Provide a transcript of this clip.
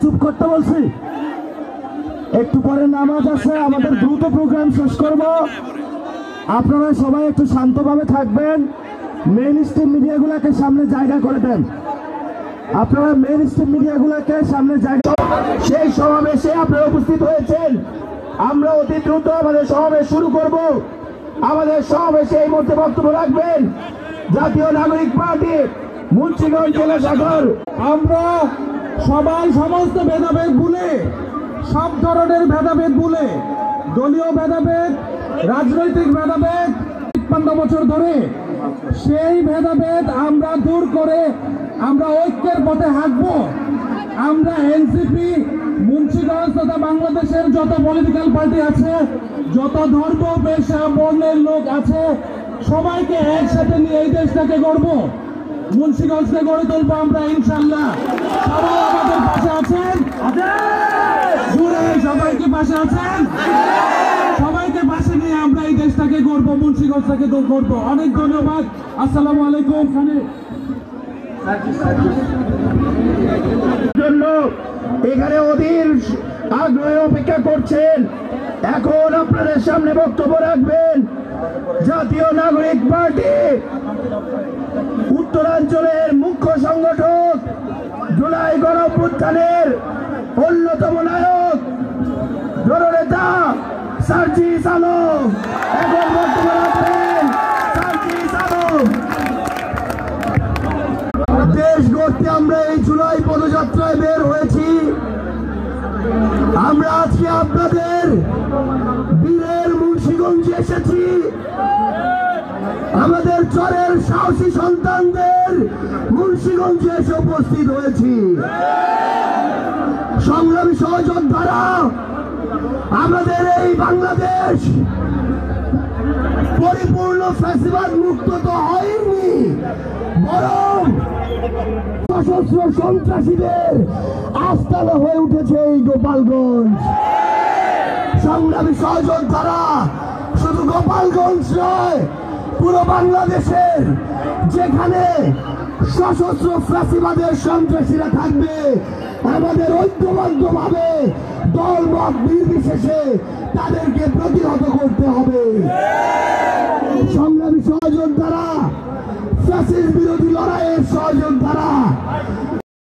চুপ করতে বলছি। একটু পরে নামাজ আছে, আমাদের দ্রুত প্রোগ্রাম শেষ করব। আপনারা সবাই একটু শান্তভাবে থাকবেন। মেইন স্ট্রিম মিডিয়াগুলোকে সামনে জায়গা করে দেন। আপনারা মেইন স্ট্রিম মিডিয়াগুলোকে সামনে জায়গা। সেই সমাবেশে আপনারা উপস্থিত হয়েছেন। আমরা অতি দ্রুত আমাদের সমাবেশ শুরু করব। আমাদের সমাবেশে এই মুহূর্তে বক্তব্য রাখবেন জাতীয় নাগরিক পার্টি মুন্সিগঞ্জ জেলা শাখার। আমরা সবাই সমস্ত ভেদাভেদ ভুলে, সব ধরনের ভেদাভেদ ভুলে, দলীয় ভেদাভেদ, রাজনৈতিক ভেদাভেদ ৫৫ বছর ধরে, সেই ভেদাভেদ আমরা দূর করে আমরা ঐক্যের পথে হাঁটবো। আমরা এনসিপি মুন্সিগঞ্জ তথা বাংলাদেশের যত পলিটিক্যাল পার্টি আছে, যত ধর্ম পেশা বর্ণের লোক আছে, সবাইকে একসাথে নিয়ে এই দেশটাকে গড়বো, মুন্সিগঞ্জকে গড়ে তুলবো আমরা ইনশাল্লাহ। সবাই আমাদের পাশে আছেন, সবাইকে পাশে আছেন, সবাইকে পাশে নিয়ে আমরা এই দেশটাকে গড়বো, মুন্সিগঞ্জটাকে গড়বো। অনেক ধন্যবাদ। আসসালামু আলাইকুম। জন্য এখানে অধীর আগ্রহে অপেক্ষা করছেন। এখন আপনাদের সামনে বক্তব্য রাখবেন জাতীয় নাগরিক পার্টি উত্তরাঞ্চলের মুখ্য সংগঠক, জুলাই গণঅভ্যুত্থানের অন্যতম নায়ক জননেতা সার্জিস আলম। এখন বক্তব্য রাখবেন সার্জিস আলম। দেশ গড়তে আমরা এই জুলাই পদযাত্রায় বের হয়েছি। আমরা আজকে আপনাদের বীরের মুন্সিগঞ্জে এসেছি। আমাদের চরের সাহসী সন্তানদের মুন্সিগঞ্জে এসে উপস্থিত হয়েছি। সংগ্রামী সহযোদ্ধারা, আমাদের এই বাংলাদেশ পরিপূর্ণ ফ্যাসিবাদ মুক্ত তো হয়নি, বরং সশস্ত্র সন্ত্রাসীদের আস্তানা হয়ে উঠেছে এই গোপালগঞ্জ। সংগ্রামী সহযোদ্ধারা, শুধু গোপালগঞ্জ নয়, পুরো বাংলাদেশের যেখানে সশস্ত্র ফ্যাসিবাদের সন্ত্রাসীরা থাকবে, আমাদের ঐক্যবদ্ধভাবে দল মত নির্বিশেষে তাদেরকে প্রতিহত করতে হবে। সংগ্রামী সহযোদ্ধারা, ফ্যাসিস্ট বিরোধী লড়াইয়ের সহযোদ্ধারা,